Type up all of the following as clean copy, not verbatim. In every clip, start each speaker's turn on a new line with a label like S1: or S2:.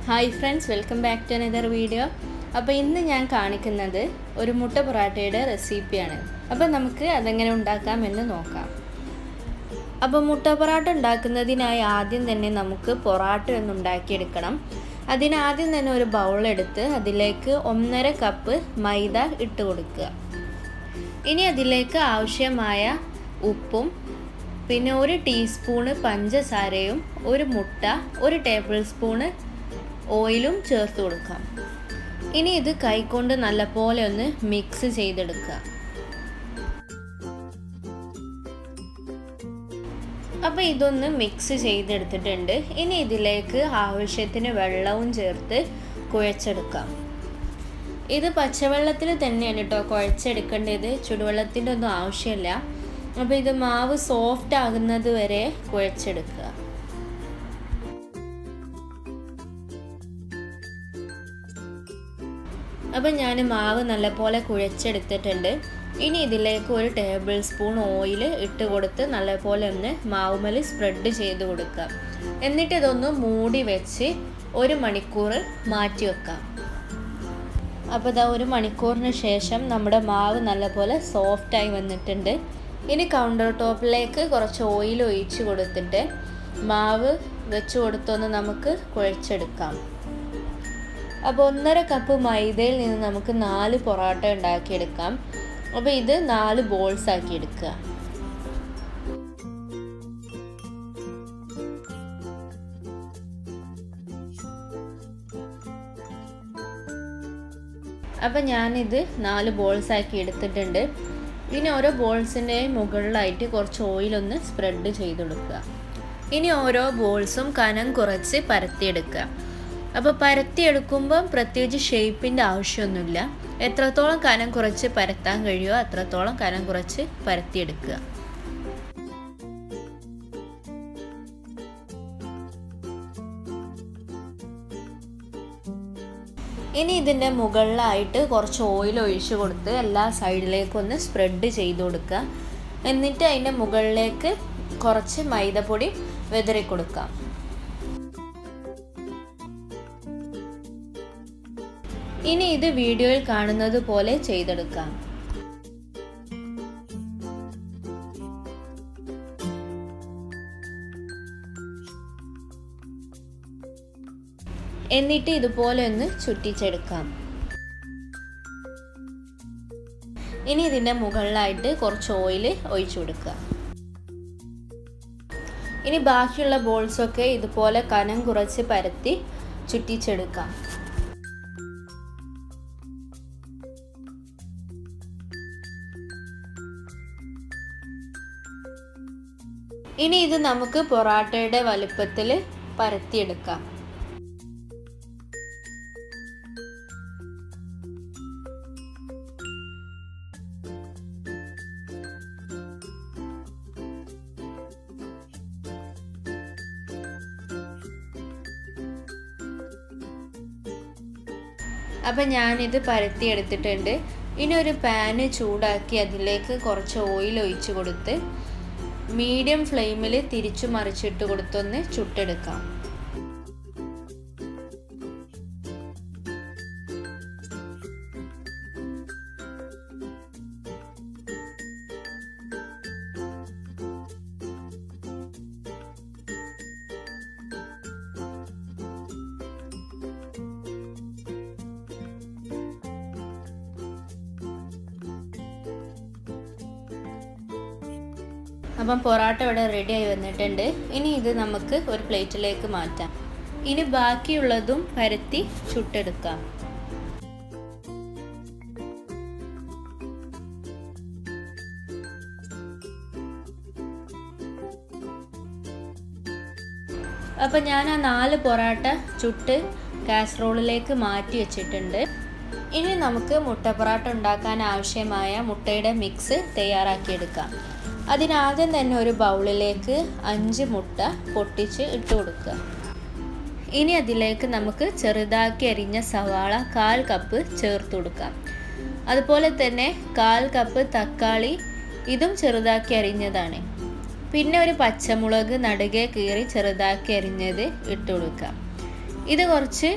S1: Hi friends, welcome back to another video. അപ്പോൾ ഇന്ന് ഞാൻ കാണിക്കുന്നത് ഒരു മുട്ട പൊറാട്ടയുടെ റെസിപ്പിയാണ്. അപ്പോൾ നമുക്ക് അതെങ്ങനെ ഉണ്ടാക്കാമെന്ന് നോക്കാം. അപ്പോൾ മുട്ട പൊറാട്ട ഉണ്ടാക്കുന്നതിനായി ആദ്യം തന്നെ നമുക്ക് പൊറാട്ട ഒന്ന് ഉണ്ടാക്കിയെടുക്കണം. അതിനാദ്യം തന്നെ ഒരു ബൗൾ എടുത്ത് അതിലേക്ക് 1.5 കപ്പ് മൈദ ഇട്ട് കൊടുക്കുക. ഇനി അതിലേക്ക് ആവശ്യമായ ഉപ്പും പിന്നെ 1 ടീസ്പൂൺ പഞ്ചസാരയും 1 മുട്ട 1 ടേബിൾ സ്പൂൺ ഓയിലും ചേർത്ത് കൊടുക്കാം. ഇനി ഇത് കൈകൊണ്ട് നല്ലപോലെ ഒന്ന് മിക്സ് ചെയ്തെടുക്കുക. അപ്പോൾ ഇതൊന്ന് മിക്സ് ചെയ്തെടുത്തിട്ടുണ്ട്. ഇനി ഇതിലേക്ക് ആവശ്യത്തിന് വെള്ളവും ചേർത്ത് കുഴച്ചെടുക്കാം. ഇത് പച്ചവെള്ളത്തിൽ തന്നെയാണ് കേട്ടോ കുഴച്ചെടുക്കേണ്ടത്, ചുടുവെള്ളത്തിൻ്റെ ഒന്നും ആവശ്യമില്ല. അപ്പോൾ ഇത് മാവ് സോഫ്റ്റ് ആകുന്നത് വരെ കുഴച്ചെടുക്കുക. അപ്പോൾ ഞാൻ മാവ് നല്ലപോലെ കുഴച്ചെടുത്തിട്ടുണ്ട്. ഇനി ഇതിലേക്ക് 1 ടേബിൾ സ്പൂൺ ഓയിൽ ഇട്ട് കൊടുത്ത് നല്ലപോലെ ഒന്ന് മാവുമേൽ സ്പ്രെഡ് ചെയ്ത് കൊടുക്കുക. എന്നിട്ട് ഇതൊന്ന് മൂടി വെച്ച് 1 മണിക്കൂർ മാറ്റി വെക്കാം. അപ്പോൾ ഇതാ 1 മണിക്കൂറിന് ശേഷം നമ്മുടെ മാവ് നല്ലപോലെ സോഫ്റ്റായി വന്നിട്ടുണ്ട്. ഇനി കൗണ്ടർ ടോപ്പിലേക്ക് കുറച്ച് ഓയിൽ ഒഴിച്ച് കൊടുത്തിട്ട് മാവ് വെച്ച് കൊടുത്തൊന്ന് നമുക്ക് കുഴച്ചെടുക്കാം. അപ്പോൾ 1.5 കപ്പ് മൈദയിൽ നിന്ന് നമുക്ക് 4 പൊറോട്ട ഉണ്ടാക്കിയെടുക്കാം. അപ്പോൾ ഇത് 4 ബോൾസ് ആക്കി എടുക്കുക. അപ്പോൾ ഞാനിത് 4 ബോൾസ് ആക്കി എടുത്തിട്ടുണ്ട്. ഇനി ഓരോ ബോൾസിൻ്റെ മുകളിലായിട്ട് കുറച്ച് ഓയിലൊന്ന് സ്പ്രെഡ് ചെയ്ത് കൊടുക്കുക. ഇനി ഓരോ ബോൾസും കനം കുറച്ച് പരത്തിയെടുക്കുക. അപ്പോൾ പരത്തിയെടുക്കുമ്പം പ്രത്യേകിച്ച് ഷേപ്പിൻ്റെ ആവശ്യമൊന്നുമില്ല. എത്രത്തോളം കനം കുറച്ച് പരത്താൻ കഴിയുമോ അത്രത്തോളം കനം കുറച്ച് പരത്തിയെടുക്കുക. ഇനി ഇതിൻ്റെ മുകളിലായിട്ട് കുറച്ച് ഓയിൽ ഒഴിച്ച് കൊടുത്ത് എല്ലാ സൈഡിലേക്കും ഒന്ന് സ്പ്രെഡ് ചെയ്ത് കൊടുക്കുക. എന്നിട്ട് അതിൻ്റെ മുകളിലേക്ക് കുറച്ച് മൈദപ്പൊടി വിതറി കൊടുക്കാം. ഇനി ഇത് വീഡിയോയിൽ കാണുന്നത് പോലെ ചെയ്തെടുക്കാം. എന്നിട്ട് ഇതുപോലെ ഒന്ന് ചുറ്റിച്ചെടുക്കാം. ഇനി ഇതിൻ്റെ മുകളിലായിട്ട് കുറച്ച് ഓയിൽ ഒഴിച്ചു കൊടുക്കുക. ഇനി ബാക്കിയുള്ള ബോൾസൊക്കെ ഇതുപോലെ കനം കുറച്ച് പരത്തി ചുറ്റിച്ചെടുക്കാം. ഇനി ഇത് നമുക്ക് പൊറാട്ടയുടെ വലുപ്പത്തിൽ പരത്തിയെടുക്കാം. അപ്പം ഞാനിത് പരത്തിയെടുത്തിട്ടുണ്ട്. ഇനി ഒരു പാന് ചൂടാക്കി അതിലേക്ക് കുറച്ച് ഓയിൽ ഒഴിച്ച് കൊടുത്ത് മീഡിയം ഫ്ലെയിമിൽ തിരിച്ചു മറിച്ചിട്ട് കൊടുത്തൊന്ന് ചുട്ടെടുക്കാം. അപ്പം പൊറാട്ട ഇവിടെ റെഡിയായി വന്നിട്ടുണ്ട്. ഇനി ഇത് നമുക്ക് ഒരു പ്ലേറ്റിലേക്ക് മാറ്റാം. ഇനി ബാക്കിയുള്ളതും പരത്തി ചുട്ടെടുക്കാം. അപ്പം ഞാൻ ആ 4 പൊറാട്ട ചുട്ട് കാസറോളിലേക്ക് മാറ്റി വെച്ചിട്ടുണ്ട്. ഇനി നമുക്ക് മുട്ട പൊറാട്ട ഉണ്ടാക്കാൻ ആവശ്യമായ മുട്ടയുടെ മിക്സ് തയ്യാറാക്കിയെടുക്കാം. അതിനാദ്യം തന്നെ ഒരു ബൗളിലേക്ക് 5 മുട്ട പൊട്ടിച്ച് ഇട്ട് കൊടുക്കുക. ഇനി അതിലേക്ക് നമുക്ക് ചെറുതാക്കി അരിഞ്ഞ സവാള 1/4 കപ്പ് ചേർത്ത് കൊടുക്കാം. അതുപോലെ തന്നെ 1/4 കപ്പ് തക്കാളി, ഇതും ചെറുതാക്കി അരിഞ്ഞതാണ്. പിന്നെ ഒരു പച്ചമുളക് നടുകെ കീറി ചെറുതാക്കി അരിഞ്ഞത് ഇട്ട് കൊടുക്കാം. ഇത് കുറച്ച്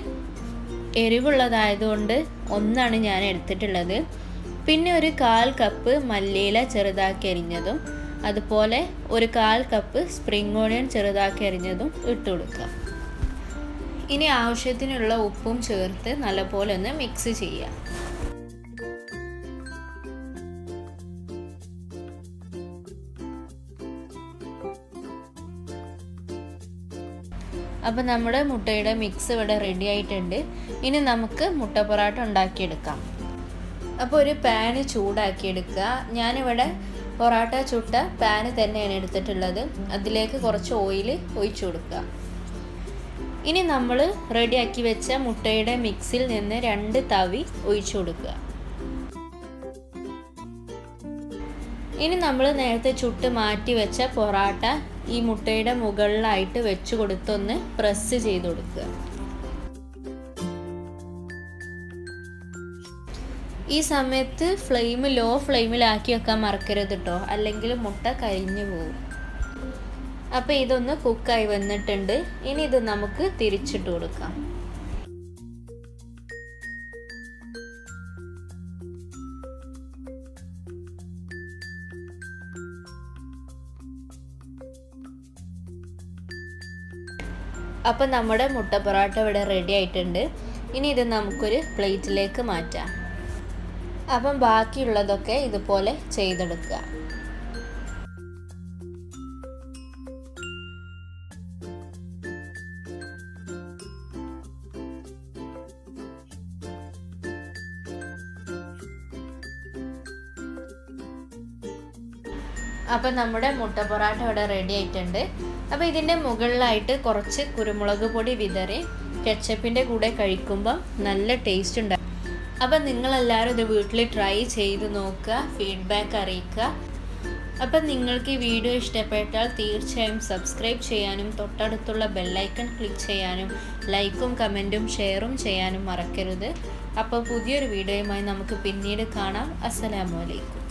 S1: എരിവുള്ളതായതുകൊണ്ട് ഒന്നാണ് ഞാൻ എടുത്തിട്ടുള്ളത്. പിന്നെ ഒരു 1/4 കപ്പ് മല്ലിയില ചെറുതാക്കി അരിഞ്ഞതും അതുപോലെ ഒരു 1/4 കപ്പ് സ്പ്രിംഗ് ഓണിയൻ ചെറുതാക്കി അരിഞ്ഞതും ഇട്ട് കൊടുക്കുക. ഇനി ആവശ്യത്തിനുള്ള ഉപ്പും ചേർത്ത് നല്ലപോലെ ഒന്ന് മിക്സ് ചെയ്യുക. അപ്പോൾ നമ്മുടെ മുട്ടയുടെ മിക്സ് ഇവിടെ റെഡി ആയിട്ടുണ്ട്. ഇനി നമുക്ക് മുട്ട പൊറാട്ട ഉണ്ടാക്കിയെടുക്കാം. അപ്പോൾ ഒരു പാന് ചൂടാക്കിയെടുക്കുക. ഞാനിവിടെ പൊറാട്ട ചുട്ട പാന് തന്നെയാണ് എടുത്തിട്ടുള്ളത്. അതിലേക്ക് കുറച്ച് ഓയിൽ ഒഴിച്ചു കൊടുക്കുക. ഇനി നമ്മൾ റെഡിയാക്കി വെച്ച മുട്ടയുടെ മിക്സിൽ നിന്ന് 2 തവി ഒഴിച്ചു കൊടുക്കുക. ഇനി നമ്മൾ നേരത്തെ ചുട്ട് മാറ്റി വെച്ച പൊറാട്ട ഈ മുട്ടയുടെ മുകളിലായിട്ട് വെച്ച് കൊടുത്തൊന്ന് പ്രസ് ചെയ്ത് കൊടുക്കുക. ഈ സമയത്ത് ലോ ഫ്ലെയിമിലാക്കി വെക്കാൻ മറക്കരുത് കേട്ടോ, അല്ലെങ്കിൽ മുട്ട കരിഞ്ഞു പോകും. അപ്പോൾ ഇതൊന്ന് കുക്കായി വന്നിട്ടുണ്ട്. ഇനി ഇത് നമുക്ക് തിരിച്ചിട്ട് കൊടുക്കാം. അപ്പോൾ നമ്മുടെ മുട്ട പൊറാട്ട ഇവിടെ റെഡി ആയിട്ടുണ്ട്. ഇനി ഇത് നമുക്കൊരു പ്ലേറ്റിലേക്ക് മാറ്റാം. അപ്പം ബാക്കിയുള്ളതൊക്കെ ഇതുപോലെ ചെയ്തെടുക്കുക. അപ്പം നമ്മുടെ മുട്ട പൊറാട്ട ഇവിടെ റെഡി ആയിട്ടുണ്ട്. അപ്പോൾ ഇതിൻ്റെ മുകളിലായിട്ട് കുറച്ച് കുരുമുളക് പൊടി വിതറി കെച്ചപ്പിൻ്റെ കൂടെ കഴിക്കുമ്പം നല്ല ടേസ്റ്റ് ഉണ്ടാകും. അപ്പം നിങ്ങളെല്ലാവരും ഇത് വീട്ടിൽ ട്രൈ ചെയ്ത് നോക്കുക, ഫീഡ്ബാക്ക് അറിയിക്കുക. അപ്പം നിങ്ങൾക്ക് ഈ വീഡിയോ ഇഷ്ടപ്പെട്ടാൽ തീർച്ചയായും സബ്സ്ക്രൈബ് ചെയ്യാനും തൊട്ടടുത്തുള്ള ബെല്ലൈക്കൺ ക്ലിക്ക് ചെയ്യാനും ലൈക്കും കമൻറ്റും ഷെയറും ചെയ്യാനും മറക്കരുത്. അപ്പോൾ പുതിയൊരു വീഡിയോയുമായി നമുക്ക് പിന്നീട് കാണാം. അസ്സലാമു അലൈക്കും.